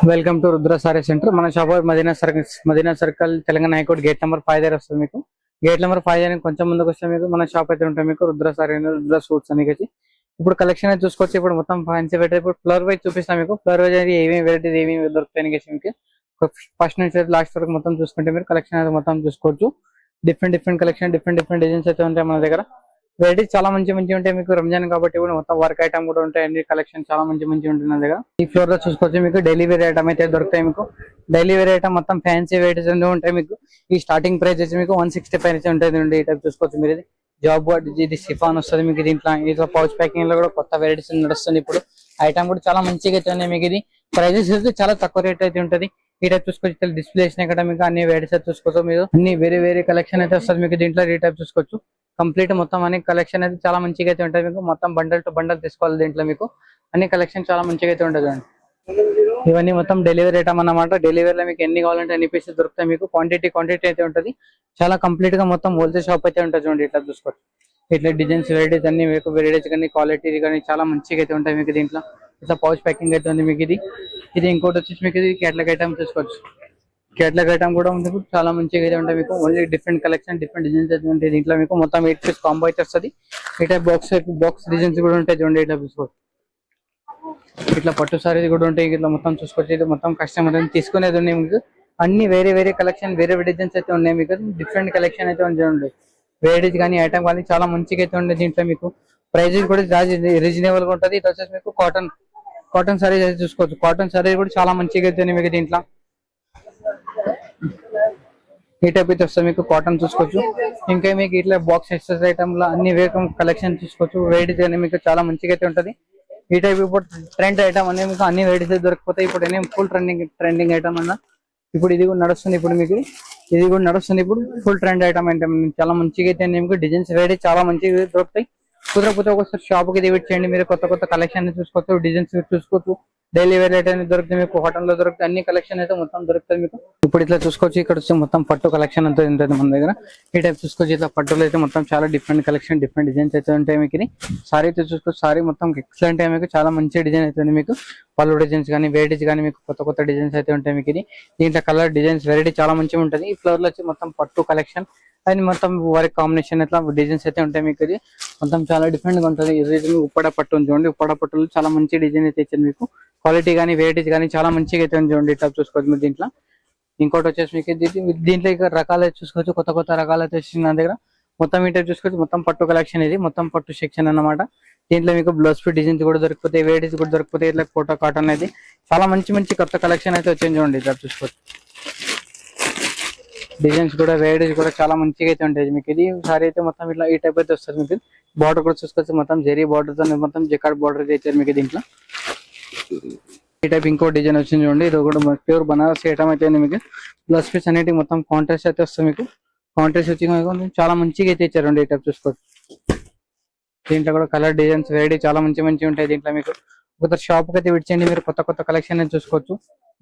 Welcome to Rudra sari centre. మన shop Madina circle Telangana high court gate number 5 దగ్గర వస్తుంది. మీకు గేట్ నెంబర్ 5 అని కొంచెం ముందుకు వస్తే మీకు మన షాప్ అయితే ఉంటాయి. మీకు రుద్ర సారీ రుద్ర సూట్స్ అని ఇప్పుడు కలెక్షన్ అయితే చూసుకోవచ్చు. ఇప్పుడు మొత్తం ఫ్యాన్సీ వెరైటీ ఇప్పుడు ఫ్లవర్ వైజ్ చూపిస్తాం. మీకు ఫ్లవర్ వైజ్ అయితే ఏమేమి వెరైటీస్ ఏమేమి దొరుకుతాయి మీకు ఫస్ట్ నుంచి లాస్ట్ వరకు మొత్తం చూసుకుంటే మీరు కలెక్షన్ అయితే మొత్తం చూసుకోవచ్చు. డిఫరెంట్ కలెక్షన్ డిఫరెంట్ డిజైన్స్ అయితే ఉంటాయి మన దగ్గర. వెరైటీస్ చాలా మంచి ఉంటాయి. మీకు రంజాన్ కాబట్టి కూడా మొత్తం వర్క్ ఐటమ్ కూడా ఉంటాయి. అన్ని కలెక్షన్ చాలా మంచి ఉంటుంది నా దగ్గర. ఈ ఫ్లోర్ లో చూసుకోవచ్చు. మీకు డైలీ వేర్ ఐటమ్ అయితే దొరుకుతాయి. మీకు డైలీ వేర్ ఐటమ్ మొత్తం ఫ్యాన్సీ వెరైటీస్ ఉంటాయి. మీకు ఈ స్టార్టింగ్ ప్రైస్ వచ్చి మీకు 160 పైన ఉంటుంది. ఈ టైప్ చూసుకోవచ్చు. మీరు ఇది జాబ్ బోర్డ్ ఇది సిఫాన్ వస్తుంది. మీకు దీంట్లో పౌచ్ ప్యాకింగ్ లో కూడా కొత్త వెరైటీస్ నడుస్తుంది. ఇప్పుడు ఐటమ్ కూడా చాలా మంచిగా అయితే ఉన్నాయి. మీకు ఇది ప్రైజెస్ అయితే చాలా తక్కువ రేట్ అయితే ఉంటుంది. ఈ టైప్ చూసుకోవచ్చు. డిస్ప్లే వేసినా కదా మీకు అన్ని వెరైటీస్ అయితే చూసుకోవచ్చు. మీరు అన్ని వేరే కలెక్షన్ అయితే వస్తుంది. మీకు దీంట్లో ఈ టైప్ చూసుకోవచ్చు. కంప్లీట్ మొత్తం అన్ని కలెక్షన్ అయితే చాలా మంచిగా అయితే ఉంటుంది. మీకు మొత్తం బండల్ టు బండల్ తీసుకోవాలి. దీంట్లో మీకు అన్ని కలెక్షన్ చాలా మంచిగా అయితే ఉంటుంది. ఇవన్నీ మొత్తం డెలివరీ ఐటమ్ అన్నమాట. డెలివరీలో మీకు ఎన్ని కావాలంటే అన్ని పీసెస్ దొరుకుతాయి. మీకు క్వాంటిటీ అయితే ఉంటుంది. చాలా కంప్లీట్ గా మొత్తం హోల్సేల్ షాప్ అయితే ఉంటుంది. చూడండి ఇట్లా చూసుకోవచ్చు. ఇట్లా డిజైన్స్ వెరైటీస్ అన్ని మీకు వెరైటీస్ కానీ క్వాలిటీ కానీ చాలా మంచిగా అయితే ఉంటాయి. మీకు దీంట్లో ఇట్లా పౌచ్ ప్యాకింగ్ అయితే ఉంది. మీకు ఇది ఇంకోటి వచ్చేసి మీకు ఇది క్యాటలాగ్ ఐటమ్ చూసుకోవచ్చు. క్యాటలాగ్ ఐటమ్ కూడా ఉంది. చాలా మంచిగా అయితే ఉంటాయి. మీకు only different collection different designs అయితే ఉంటాయి. దీంట్లో మీకు మొత్తం 8 పీస్ కాంబో అయితే వస్తుంది. ఇట్లా బాక్స్ డిజైన్స్ కూడా ఉంటాయి. చూడండి ఇట్లా చూసుకోవచ్చు. ఇట్లా పట్టు సారీస్ కూడా ఉంటాయి. ఇట్లా మొత్తం చూసుకోవచ్చు. ఇది మొత్తం కస్టమర్ తీసుకునేది ఉన్నాయి. మీకు అన్ని వేరే కలెక్షన్ వేరే డిజైన్స్ అయితే ఉన్నాయి. మీకు డిఫరెంట్ కలెక్షన్ అయితే ఉంటాయి. వెరైటీస్ కానీ ఐటమ్ కానీ చాలా మంచిగా అయితే ఉంది. దీంట్లో మీకు ప్రైజెస్ కూడా రీజనబుల్ గా ఉంటుంది. ఇది వచ్చేసి మీకు కాటన్ సారీస్ అయితే చూసుకోవచ్చు. కాటన్ సారీస్ కూడా చాలా మంచిగా అయితే ఉన్నాయి. మీకు దీంట్లో ఈ టైప్ అయితే వస్తుంది. మీకు కాటన్ చూసుకోవచ్చు. ఇంకా మీకు ఇట్లా బాక్స్ ఎక్సెస్ ఐటమ్ లో అన్ని వేరే కలెక్షన్ చూసుకోవచ్చు. వెరైటీస్ అని మీకు చాలా మంచిగా అయితే ఉంటుంది. ఈ టైప్ ఇప్పుడు ట్రెండ్ ఐటమ్ అనేది మీకు అన్ని వెరైటీస్ దొరికిపోతాయి. ఇప్పుడు ఫుల్ ట్రెండింగ్ ఐటమ్ అన్న ఇప్పుడు ఇది కూడా నడుస్తుంది. ఇప్పుడు మీకు ఇది కూడా నడుస్తుంది. ఇప్పుడు ఫుల్ ట్రెండ్ ఐటమ్ అంటే చాలా మంచిగా అయితే మీకు డిజైన్స్ వెరైటీ చాలా మంచిగా దొరుకుతాయి. కుదరకపోతే ఒకసారి షాప్ కి విజిట్ చేయండి. మీరు కొత్త కలెక్షన్ చూసుకోవచ్చు. డిజైన్స్ చూసుకోవచ్చు. డైలీ వేర్ అయితే దొరుకుతాయి. మీకు కాటన్ లో దొరుకుతాయి. అన్ని కలెక్షన్ అయితే మొత్తం దొరుకుతుంది. మీకు ఇప్పుడు ఇట్లా చూసుకోవచ్చు. ఇక్కడ వచ్చి మొత్తం పట్టు కలెక్షన్ అంతా ఉంటుంది మన దగ్గర. ఈ టైప్ చూసుకోవచ్చు. ఇట్లా పట్టులో అయితే మొత్తం చాలా డిఫరెంట్ కలెక్షన్ డిఫరెంట్ డిజైన్స్ అయితే ఉంటాయి. మీకు ఇది సారీ అయితే చూసుకోవచ్చు. సారీ మొత్తం ఎక్సలెంట్ మీకు చాలా మంచి డిజైన్ అవుతుంది. మీకు పళ్ళు డిజైన్స్ కానీ వెరైటీస్ కానీ మీకు కొత్త డిజైన్స్ అయితే ఉంటాయి. మీకు ఇది దీంట్లో కలర్ డిజైన్స్ వెరైటీ చాలా మంచిగా ఉంటుంది. ఈ ఫ్లోర్ లో వచ్చి మొత్తం పట్టు కలెక్షన్ అండ్ మొత్తం వర్క్ కాంబినేషన్ ఇట్లా డిజైన్స్ అయితే ఉంటాయి. మీకు ఇది మొత్తం చాలా డిఫరెంట్ గా ఉంటుంది. ఉప్పడ పట్టు చూడండి. ఉప్పడ పట్టులో చాలా మంచి డిజైన్ అయితే ఇచ్చింది. మీకు క్వాలిటీ కానీ వెరైటీస్ కానీ చాలా మంచిగా అయితే చూడండి. ఇట్లా చూసుకోవచ్చు. మీరు దీంట్లో ఇంకోటి వచ్చేసి మీకు దీంట్లో ఇక రకాలు అయితే చూసుకోవచ్చు. కొత్త రకాలు అయితే వచ్చింది నా దగ్గర. మొత్తం ఈ టైప్ చూసుకోవచ్చు. మొత్తం పట్టు కలెక్షన్ ఇది మొత్తం పట్టు సెక్షన్ అన్నమాట. దీంట్లో మీకు బ్లౌజ్ ఫిట్ డిజైన్స్ కూడా దొరికిపోతాయి. వెరైటీస్ కూడా దొరికిపోతాయి. ఇట్లా కోటా కాటన్ అయితే చాలా మంచి కొత్త కలెక్షన్ అయితే వచ్చింది. చూడండి ఇట్లా చూసుకోవచ్చు. డిజైన్స్ కూడా వెరైటీస్ కూడా చాలా మంచిగా అయితే ఉంటాయి. మీకు ఇది సారీ అయితే మొత్తం ఇట్లా ఈ టైప్ అయితే వస్తుంది. మీకు బార్డర్ కూడా చూసుకోవచ్చు. మొత్తం జెరీ బార్డర్ తో మొత్తం జకార్డ్ బార్డర్ అయితే ఇచ్చారు. మీకు దీంట్లో ఈ టైప్ ఇంకో డిజైన్ వచ్చింది. చూడండి ఇది కూడా ప్యూర్ బనారస్ ఐటమ్ అయితే మీకు ప్లస్ పీస్ అనేటివి మొత్తం కాంట్రాస్ట్ అయితే వస్తుంది. మీకు కాంట్రాస్ట్ వచ్చి చాలా మంచిగా అయితే ఇచ్చారు. ఈ టైప్ చూసుకోవచ్చు. దీంట్లో కూడా కలర్ డిజైన్స్ వెరైటీ చాలా మంచి ఉంటాయి. దీంట్లో మీకు ఒకసారి షాప్ కి అయితే విడిచేయండి. మీరు కొత్త కలెక్షన్ అయితే చూసుకోవచ్చు.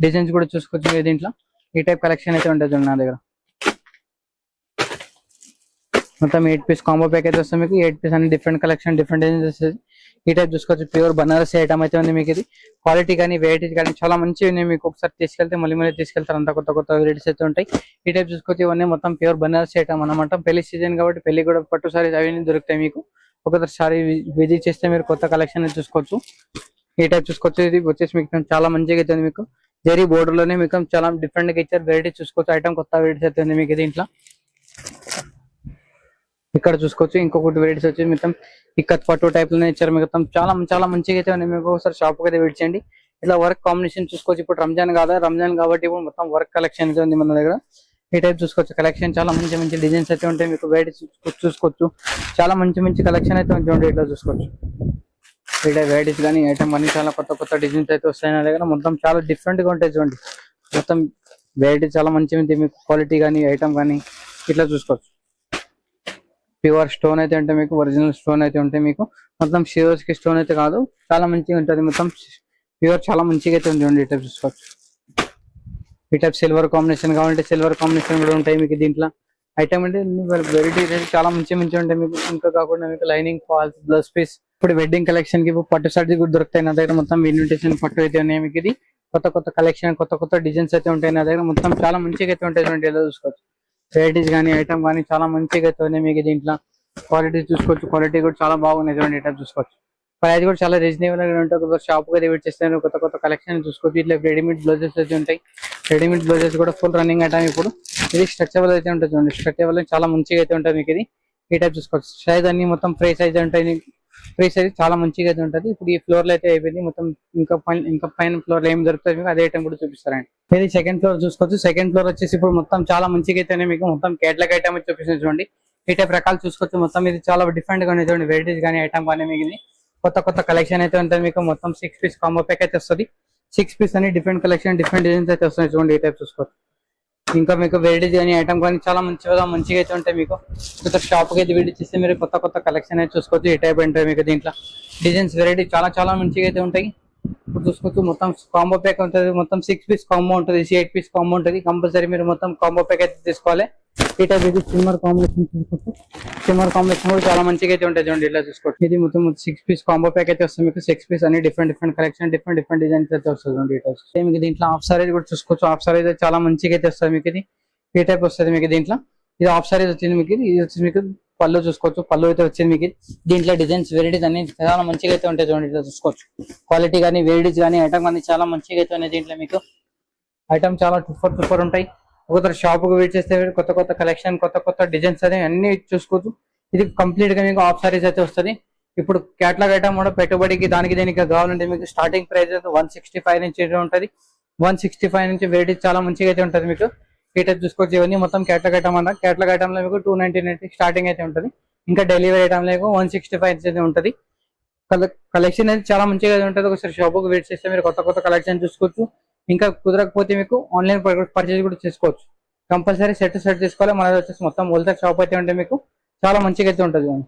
డిజైన్స్ కూడా చూసుకోవచ్చు. దీంట్లో ఈ టైప్ కలెక్షన్ అయితే ఉంటుంది చూడండి నా దగ్గర. మొత్తం 8 పీస్ కాంబో ప్యాక్ అయితే వస్తుంది. మీకు 8 పీస్ అన్ని డిఫరెంట్ కలెక్షన్ డిఫరెంట్ డిజైన్స్ వస్తుంది. ఈ టైప్ చూసుకోవచ్చు. ప్యూర్ బనారస్ ఐటమ్ అయితే ఉంది. మీకు ఇది క్వాలిటీ కానీ వెరైటీస్ కానీ చాలా మంచిగా ఉన్నాయి. మీకు ఒకసారి తీసుకెళ్తే మళ్ళీ తీసుకెళ్తారు. అంతా కొత్త వెరైటీస్ అయితే ఉంటాయి. ఈ టైప్ చూసుకోవచ్చు. ఇవన్నీ మొత్తం ప్యూర్ బనారస్ ఐటమ్ అన్నమాట. పెళ్లి సీజన్ కాబట్టి పెళ్లి కూడా పట్టు సారీస్ అవన్నీ దొరుకుతాయి. మీకు ఒకసారి సారీ విజిట్ చేస్తే మీరు కొత్త కలెక్షన్ చూసుకోవచ్చు. ఈ టైప్ చూసుకోవచ్చు. ఇది వచ్చేసి మీకు చాలా మంచిగా అయితే మీకు జరీ బోర్డర్ లోనే మీకు చాలా డిఫరెంట్ గా ఇచ్చారు. వెరైటీస్ చూసుకోవచ్చు. ఐటమ్ కొత్త వెరైటీస్ అయితే ఉంది. మీకు దీంట్లో ఇక్కడ చూసుకోవచ్చు. ఇంకొకటి వెరైటీస్ వచ్చి మొత్తం ఇక్కత్ పట్టు టైప్ లోనే ఇచ్చారు. మొత్తం చాలా మంచిగా అయితే ఉంది. మీకు ఒకసారి షాప్ అయితే విజిట్ చేయండి. ఇట్లా వర్క్ కాంబినేషన్ చూసుకోవచ్చు. ఇప్పుడు రంజాన్ కాబట్టి ఇప్పుడు మొత్తం వర్క్ కలెక్షన్ అయితే ఉంది మన దగ్గర. ఈ టైప్ చూసుకోవచ్చు. కలెక్షన్ చాలా మంచి డిజైన్స్ అయితే ఉంటాయి. మీకు వెరైటీస్ చూసుకోవచ్చు. చాలా మంచి కలెక్షన్ అయితే ఉంటుంది. ఇట్లా చూసుకోవచ్చు. ఈ టైప్ వెరైటీస్ కానీ ఐటమ్ కానీ చాలా కొత్త డిజైన్స్ అయితే వస్తాయి నా దగ్గర. మొత్తం చాలా డిఫరెంట్ గా ఉంటాయి. చూడండి మొత్తం వెరైటీ చాలా మంచిగా ఉంది. మీకు క్వాలిటీ కానీ ఐటమ్ కానీ ఇట్లా చూసుకోవచ్చు. ప్యూర్ స్టోన్ అయితే అంటే మీకు ఒరిజినల్ స్టోన్ అయితే ఉంటాయి. మీకు మొత్తం షివర్స్ కి స్టోన్ అయితే కాదు. చాలా మంచిగా ఉంటుంది. మొత్తం ప్యూర్ చాలా మంచిగా అయితే ఉంది. ఈ టైప్ చూసుకోవచ్చు. ఈ టైప్ సిల్వర్ కాంబినేషన్ కావాలంటే సిల్వర్ కాంబినేషన్ కూడా ఉంటాయి. మీకు దీంట్లో ఐటమ్ అంటే వెరైటీ చాలా మంచిగా ఉంటాయి. మీకు ఇంకా కాకుండా మీకు లైనింగ్ ఫాల్స్ బ్లౌజ్ పీస్ ఇప్పుడు వెడ్డింగ్ కలెక్షన్ కి పట్టు సారీ కూడా దొరుకుతాయి నా దగ్గర. మొత్తం ఇన్విటేషన్ పట్టు అయితే ఉన్నాయి. మీకు ఇది కొత్త కొత్త కలెక్షన్, కొత్త కొత్త డిజైన్స్ అయితే ఉంటాయి నా దగ్గర. మొత్తం చాలా మంచిగా అయితే ఉంటాయి చూడండి, ఇలా చూసుకోవచ్చు. వెరైటీస్ కానీ ఐటమ్ కానీ చాలా మంచిగా అయితే ఉన్నాయి మీకు దీంట్లో. క్వాలిటీ చూసుకోవచ్చు, క్వాలిటీ కూడా చాలా బాగున్నాయి చూడండి, ఐటమ్ చూసుకోవచ్చు. ప్రైస్ కూడా చాలా రీజనబుల్ గా ఉంటాయి. ఒక షాప్ గా విజిట్ చేస్తే కొత్త కొత్త కలెక్షన్ చూసుకోవచ్చు. ఇట్లా రెడీమేడ్ బ్లౌజెస్ అయితే ఉంటాయి. రెడీమేడ్ బ్లౌజెస్ కూడా ఫుల్ రన్నింగ్ ఐటమ్ ఇప్పుడు. ఇది స్ట్రెచబుల్ అయితే ఉంటుంది చూడండి, స్ట్రెచబుల్ చాలా మంచిగా అయితే ఉంటుంది మీకు ఇది. ఈ టైప్ చూసుకోవచ్చు. సైజ్ అన్ని మొత్తం ఫ్రీ సైజ్ ఉంటాయి, ఫ్రీ సైజ్ చాలా మంచిగా అయితే ఉంటుంది. ఇప్పుడు ఈ ఫ్లోర్ లో అయితే అయిపోయింది మొత్తం. ఇంకా పైన ఫ్లోర్ లో ఏం దొరుకుతుంది మీకు అదే ఐటమ్ కూడా చూపిస్తారండి. ఇది సెకండ్ ఫ్లోర్ చూసుకోవచ్చు. సెకండ్ ఫ్లోర్ వచ్చేసి ఇప్పుడు మొత్తం చాలా మంచిగా అయితే మీకు మొత్తం కేటలాగ్ ఐటమ్ చూపిస్తుంది చూడండి. ఈ టైప్ రకాలు చూసుకోవచ్చు. మొత్తం ఇది చాలా డిఫరెంట్ గా ఉంది చూడండి, వెరైటీస్ కానీ ఐటమ్ కానీ మీకు ఇది కొత్త కొత్త కలెక్షన్ అయితే ఉంటుంది మీకు. మొత్తం 6 పీస్ కాంబో ప్యాక్ అయితే వస్తుంది. 6 పీస్ అని డిఫరెంట్ కలెక్షన్, డిఫరెంట్ డిజైన్స్ అయితే వస్తున్నాయి చూడండి, ఈ టైప్ చూసుకోవచ్చు. ఇంకా మీకు వెరైటీస్ కానీ ఐటమ్ కానీ చాలా మంచిగా అయితే ఉంటాయి మీకు. కొత్త షాప్ కి అయితే విజిట్ చేస్తే మీరు కొత్త కొత్త కలెక్షన్ అయితే చూసుకోవచ్చు. ఈ టైప్ ఉంటాయి మీకు దీంట్లో డిజైన్స్, వెరైటీ చాలా మంచిగా అయితే ఉంటాయి. ఇప్పుడు చూసుకోవచ్చు మొత్తం కాంబో ప్యాక్ ఉంటుంది. మొత్తం 6 పీస్ కాంబో ఉంటుంది, 8 పీస్ కాంబో ఉంటుంది. కంపల్సరీ మీరు మొత్తం కాంబో ప్యాక్ అయితే తీసుకోవాలి. ఈ టైప్ ఇది సిమ్మర్ కాంబినేషన్ చూసుకోవచ్చు. సిమ్మర్ కాంబినేషన్ కూడా చాలా మంచిగా అయితే ఉంటుంది చూడండి, ఇలా చూసుకోవచ్చు. ఇది మొత్తం 6 పీస్ కాంబో ప్యాక్ అయితే వస్తుంది మీకు. 6 పీస్ అని డిఫరెంట్ కలెక్షన్, డిఫరెంట్ డిజైన్స్ అయితే వస్తుంది చూడండి, ఈ టైప్. మీకు దీంట్లో హాఫ్ సారీస్ కూడా చూసుకోవచ్చు. హాఫ్ సారీస్ అయితే చాలా మంచిగా అయితే వస్తుంది మీకు ఇది. ఈ టైప్ వస్తుంది మీకు దీంట్లో. ఇది హాఫ్ సారీస్ వచ్చింది మీకు. ఇది వచ్చి మీకు పళ్ళు చూసుకోవచ్చు. పళ్ళు అయితే వచ్చింది మీకు. దీంట్లో డిజైన్స్, వెరైటీస్ అన్ని చాలా మంచిగా అయితే ఉంటాయి చూడండి, ఇట్లా చూసుకోవచ్చు. క్వాలిటీ కానీ, వెరైటీస్ కానీ, ఐటమ్ కానీ చాలా మంచిగా అయితే ఉన్నాయి దీంట్లో మీకు. ఐటమ్ చాలా సూపర్ ఉంటాయి. ఒకసారి షాప్ కు విజిట్ చేస్తే కొత్త కొత్త కలెక్షన్, కొత్త కొత్త డిజైన్స్ అని అన్ని చూసుకోవచ్చు. ఇది కంప్లీట్ గా మీకు హాఫ్ సారీస్ అయితే వస్తుంది. ఇప్పుడు కేటలాగ్ ఐటమ్ కూడా పెట్టుబడికి దానికి దీనికి కావాలంటే మీకు స్టార్టింగ్ ప్రైస్ 165 నుంచి ఉంటుంది. 165 నుంచి వెరైటీస్ చాలా మంచిగా అయితే ఉంటుంది మీకు. ఈ టైప్ చూసుకోవచ్చు. ఇవన్నీ మొత్తం కేటలాగ్ ఐటమ్ అన్న. కేటలాగ్ ఐటమ్ లో మీకు 299 స్టార్టింగ్ అయితే ఉంటుంది. ఇంకా డెలివరీ ఐటమ్ లో 165 అయితే ఉంటుంది. కలెక్షన్ అయితే చాలా మంచిగా ఉంటుంది. ఒకసారి షాప్ కు విజిట్ చేస్తే మీరు కొత్త కొత్త కలెక్షన్ చూసుకోవచ్చు. ఇంకా కుదరకపోతే మీకు ఆన్లైన్ పర్చేజ్ కూడా చేసుకోవచ్చు. కంపల్సరీ సెట్ తీసుకోవాలి. మనది వచ్చేసి మొత్తం హోల్సేల్ షాప్ అయితే ఉంటే మీకు చాలా మంచిగా అయితే ఉంటుంది.